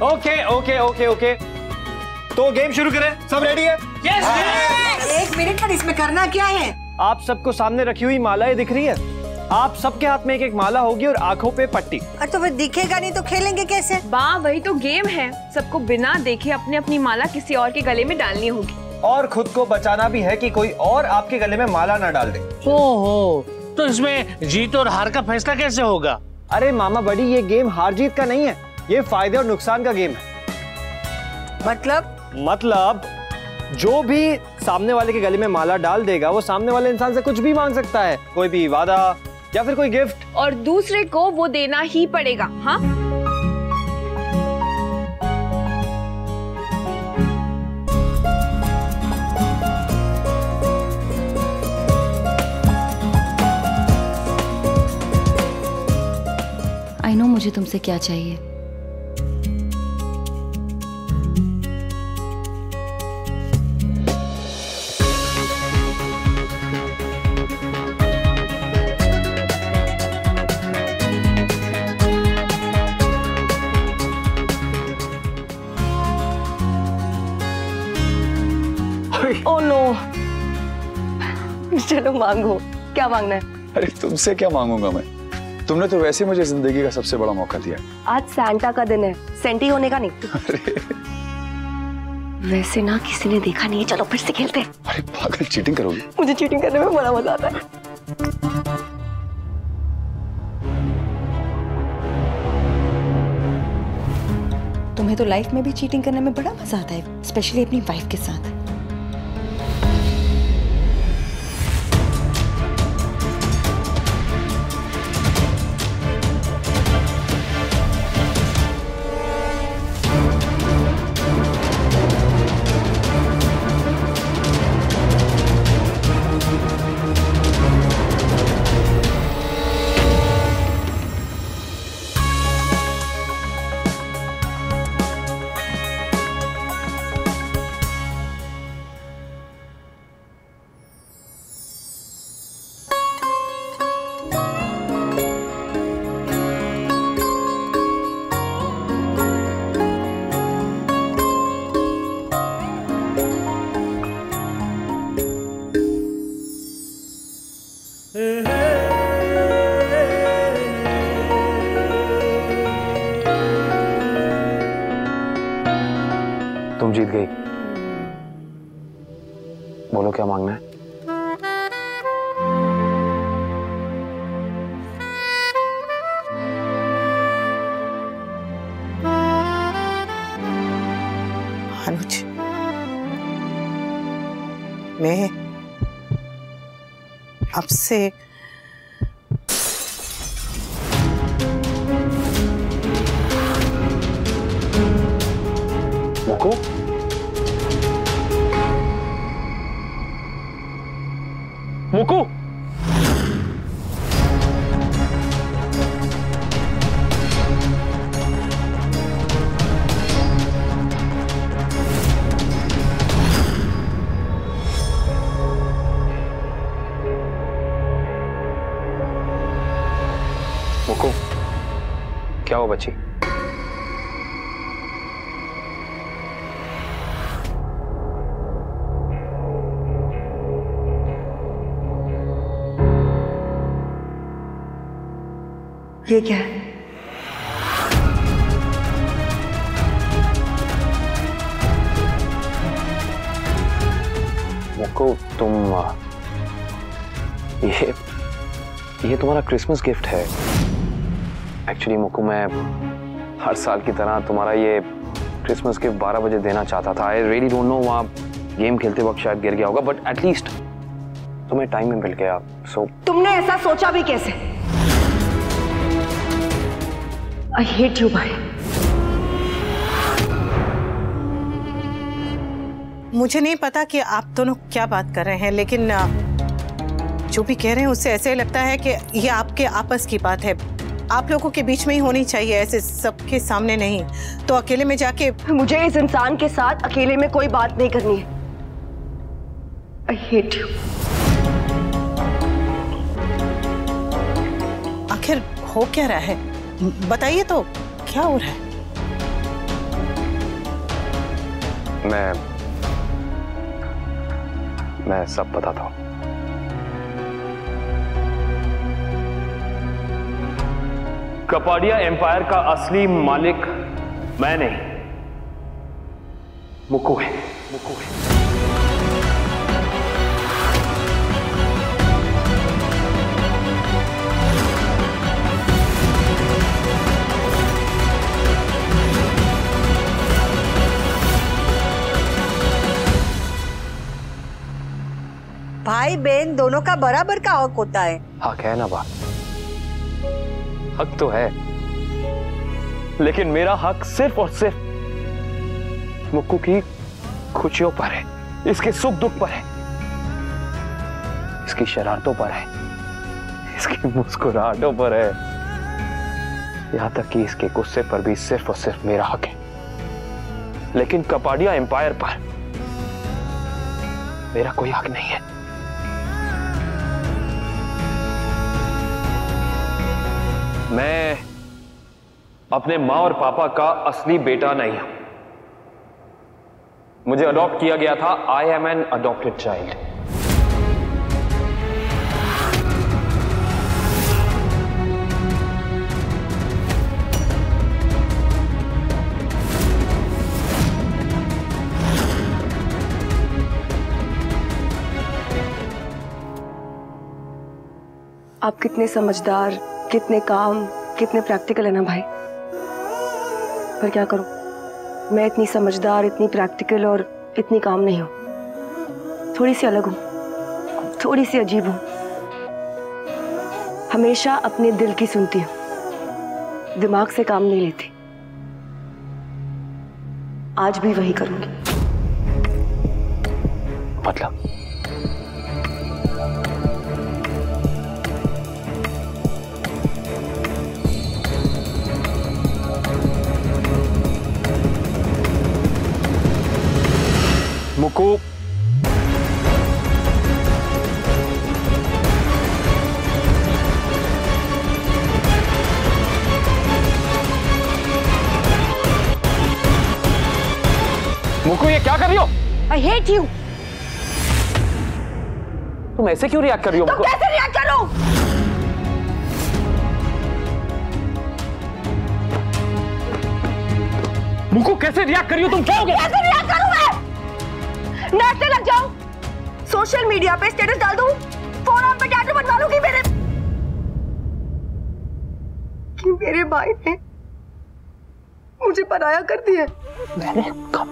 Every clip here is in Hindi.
ओके ओके ओके ओके, तो गेम शुरू करें। सब रेडी है? यस। एक मिनट, पर इसमें करना क्या है? आप सबको सामने रखी हुई मालाएं दिख रही है? आप सबके हाथ में एक एक माला होगी और आंखों पे पट्टी। और तो फिर दिखेगा नहीं तो खेलेंगे कैसे? वही तो गेम है, सबको बिना देखे अपनी अपनी माला किसी और के गले में डालनी होगी। और खुद को बचाना भी है कि कोई और आपके गले में माला ना डाल दे। ओहो, तो इसमें जीत और हार का फैसला कैसे होगा? अरे मामा बड़ी, ये गेम हार जीत का नहीं है, ये फायदे और नुकसान का गेम है। मतलब जो भी सामने वाले के गले में माला डाल देगा वो सामने वाले इंसान से कुछ भी मांग सकता है, कोई भी वादा या फिर कोई गिफ्ट, और दूसरे को वो देना ही पड़ेगा। हाँ, आई नो मुझे तुमसे क्या चाहिए। ओह नो, चलो मांगो, क्या मांगना है? अरे तुमसे क्या मांगूंगा मैं, तुमने तो वैसे मुझे जिंदगी का सबसे बड़ा मौका दिया। आज सैंटा का दिन है, सेंटी होने का नहीं। अरे वैसे ना किसी ने देखा नहीं है, चलो फिर से खेलते हैं। अरे पागल, चीटिंग करोगी? मुझे चीटिंग करने में बड़ा मजा आता है। तुम्हें तो लाइफ में भी चीटिंग करने में बड़ा मजा आता है, स्पेशली अपनी वाइफ के साथ। तुम जीत गई। बोलो क्या मांगना है? अनुज, मैं आपसे मुकु? मुकु? मुकु, क्या हो बच्ची? ये क्या है? मुकु, तुम ये तुम्हारा क्रिसमस गिफ्ट है। एक्चुअली मुकु, मैं हर साल की तरह तुम्हारा ये क्रिसमस गिफ्ट 12 बजे देना चाहता था। आई रियली डोंट नो, वहाँ गेम खेलते वक्त शायद गिर गया होगा, बट एटलीस्ट तुम्हें टाइम में मिल गया। सो तुमने ऐसा सोचा भी कैसे? I hate you, भाई। मुझे नहीं पता कि आप दोनों क्या बात कर रहे हैं, लेकिन जो भी कह रहे हैं उससे ऐसे लगता है कि ये आपके आपस की बात है। आप लोगों के बीच में ही होनी चाहिए, ऐसे सबके सामने नहीं। तो अकेले में जाके मुझे इस इंसान के साथ अकेले में कोई बात नहीं करनी है। I hate you। आखिर हो क्या रहा है, बताइए तो, क्या हो रहा है? मैं सब बताता हूं। कपाडिया एम्पायर का असली मालिक मैं नहीं, मुक्कू है। भाई बहन दोनों का बराबर का हक होता है। हक है ना बात, हक तो है, लेकिन मेरा हक सिर्फ और सिर्फ मुक्कू की खुशियों पर है, इसके सुख दुख पर है, इसकी शरारतों पर है, इसकी मुस्कुराहटों पर है, यहां तक कि इसके गुस्से पर भी सिर्फ और सिर्फ मेरा हक है। लेकिन कपाडिया एम्पायर पर मेरा कोई हक नहीं है। मैं अपने माँ और पापा का असली बेटा नहीं हूं। मुझे अडॉप्ट किया गया था। I am an adopted child. आप कितने समझदार, कितने काम, कितने प्रैक्टिकल है ना भाई। पर क्या करूं, मैं इतनी समझदार, इतनी प्रैक्टिकल और इतनी काम नहीं हूं। थोड़ी सी अलग हूं, थोड़ी सी अजीब हूं। हमेशा अपने दिल की सुनती हूं, दिमाग से काम नहीं लेती। आज भी वही करूंगी। मतलब मुक्कू, मुक्कू ये क्या कर रही हो? I hate you। तुम ऐसे क्यों रिएक्ट कर रही हो? तो कैसे रिएक्ट करूं? मुक्कू कैसे रिएक्ट कर रही हो तुम? क्या हो गया? कैसे रिएक्ट करूं मैं? नेट से लग जाऊं, सोशल मीडिया पे स्टेटस डाल दूं, फोरम पे टैटू बनवा लूं कि मेरे भाई ने मुझे पराया कर दिया। मैंने कब?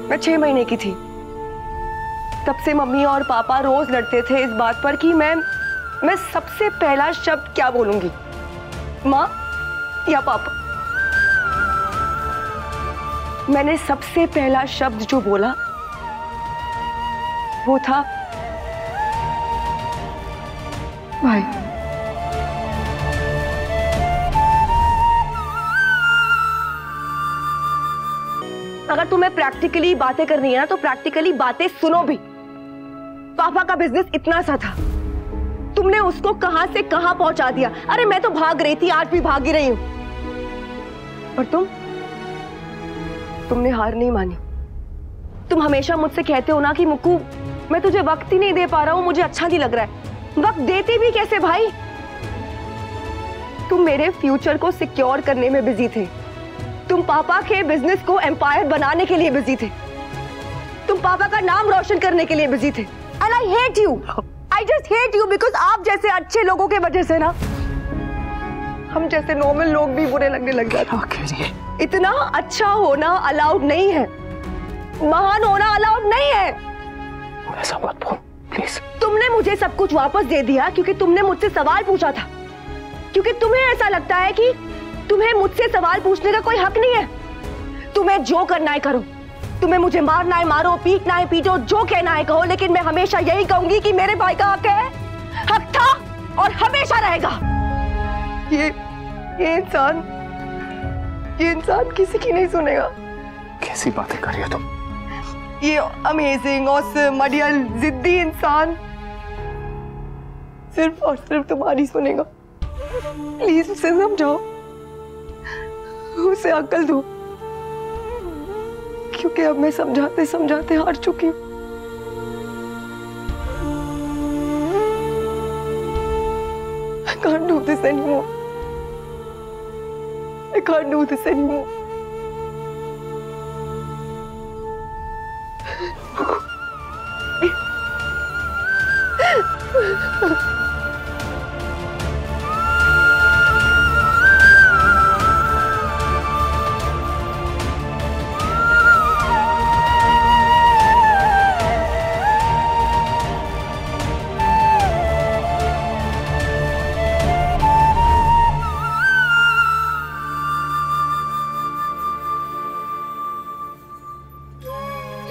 मैं 6 महीने की थी, तब से मम्मी और पापा रोज लड़ते थे इस बात पर कि मैं सबसे पहला शब्द क्या बोलूंगी, माँ या पापा। मैंने सबसे पहला शब्द जो बोला वो था भाई। अगर तुम्हें प्रैक्टिकली बातें करनी है ना तो प्रैक्टिकली बातें सुनो भी। पापा का बिजनेस इतना सा था, तुमने उसको कहां से कहां पहुंचा दिया। अरे मैं तो भाग रही थी, आज भी भाग ही रही हूं, पर तुमने हार नहीं मानी। तुम हमेशा मुझसे कहते हो ना कि मुक्कू मैं तुझे वक्त ही नहीं दे पा रहा हूं, मुझे अच्छा नहीं लग रहा है। वक्त देती भी कैसे भाई? तुम मेरे फ्यूचर को सिक्योर करने में बिजी थे, तुम पापा के बिजनेस को एम्पायर बनाने के लिए बिजी थे, तुम पापा का नाम रोशन करने के लिए बिजी थे। And I hate you, I just hate you because आप जैसे अच्छे लोगों के वजह से ना हम जैसे नॉर्मल लोग भी बुरे लगने लग जाते। इतना अच्छा होना अलाउड नहीं है, महान होना अलाउड नहीं है। ऐसा मत बोल प्लीज। तुमने मुझे सब कुछ वापस दे दिया क्योंकि तुमने मुझसे सवाल पूछा था, क्योंकि तुम्हें ऐसा लगता है कि तुम्हें मुझसे सवाल पूछने का कोई हक नहीं है। तुम्हें जो करना है करो, तुम्हें मुझे मारना है मारो, पीटना है पीटो, जो कहना है कहो, लेकिन मैं हमेशा यही कहूंगी कि मेरे भाई का हक है, हक था और हमेशा रहेगा। ये इंसान किसी की नहीं सुनेगा। कैसी बातें कर रही हो तुम? ये अमेजिंग, ऑसम, मडियल, जिद्दी इंसान सिर्फ और सिर्फ तुम्हारी सुनेगा। प्लीज उसे समझाओ, उसे अक्ल दो, क्योंकि अब मैं समझाते समझाते हार चुकी हूँ। I can't do this anymore. I can't do this anymore.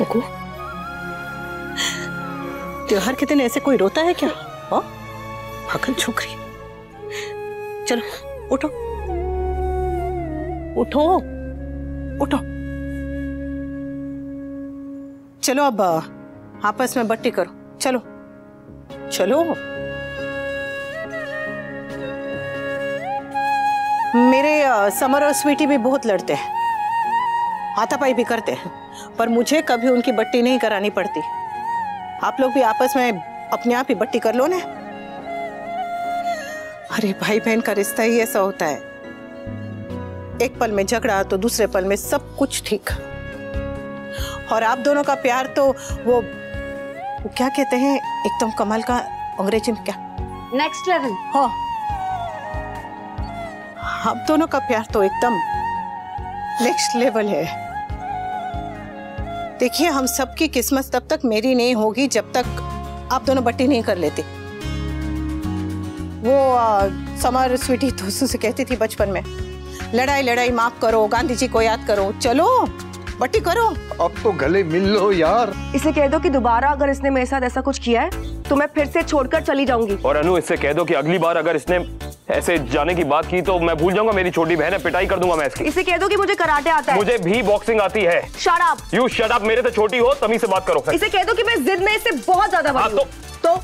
मुकु, त्योहार के दिन ऐसे कोई रोता है क्या? हाँ, पागल छोकरी। चलो उठो उठो उठो, चलो अब आपस में बट्टी करो। चलो चलो। मेरे समर और स्वीटी भी बहुत लड़ते हैं, हाथापाई भी करते हैं, पर मुझे कभी उनकी बट्टी नहीं करानी पड़ती। आप लोग भी आपस में अपने आप ही बट्टी कर लो ना। अरे भाई बहन का रिश्ता ही ऐसा होता है, एक पल में झगड़ा तो दूसरे पल में सब कुछ ठीक। और आप दोनों का प्यार तो वो क्या कहते हैं, एकदम कमाल का, अंग्रेजी में क्या? Next level. हाँ, आप दोनों का प्यार तो एकदम नेक्स्ट लेवल है। देखिए, हम सबकी किस्मत तब तक मेरी नहीं होगी जब तक आप दोनों बट्टी नहीं कर लेते। वो समर स्वीटी दोस्तों से कहती थी बचपन में, लड़ाई लड़ाई माफ करो, गांधी जी को याद करो, चलो बट्टी करो। अब तो गले मिल लो यार। इसे कह दो कि दोबारा अगर इसने मेरे साथ ऐसा कुछ किया है तो मैं फिर से छोड़कर चली जाऊंगी। और अनु, इससे कह दो कि अगली बार अगर इसने ऐसे जाने की बात की तो मैं भूल जाऊंगा, मेरी छोटी बहन है, पिटाई कर दूंगा मैं इसकी। इसे कह दो कि मुझे कराटे आता है। मुझे भी बॉक्सिंग आती है। Shut up. You shut up, मेरे से छोटी हो, तमीज से बात करो। इसे कह दो कि मैं जिद में इससे बहुत ज्यादा बड़ी हूं। तो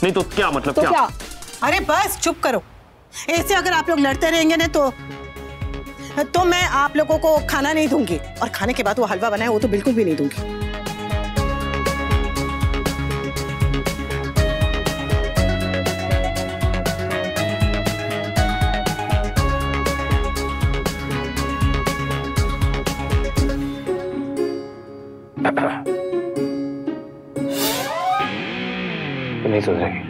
नहीं तो क्या मतलब? तो क्या? अरे बस चुप करो। ऐसे अगर आप लोग लड़ते रहेंगे ना तो मैं आप लोगों को खाना नहीं दूंगी, और खाने के बाद वो हलवा बनाए वो तो बिल्कुल भी नहीं दूंगी। नहीं सुधरेगी।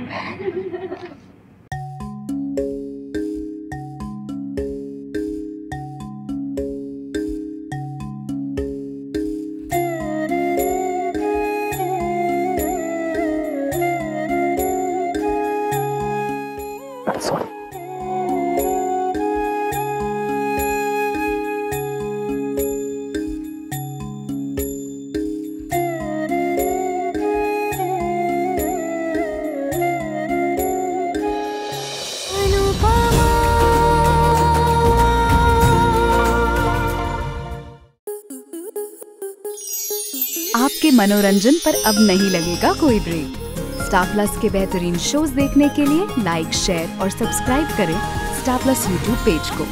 आपके मनोरंजन पर अब नहीं लगेगा कोई ब्रेक। स्टार प्लस के बेहतरीन शोज देखने के लिए लाइक, शेयर और सब्सक्राइब करें स्टार प्लस यूट्यूब पेज को।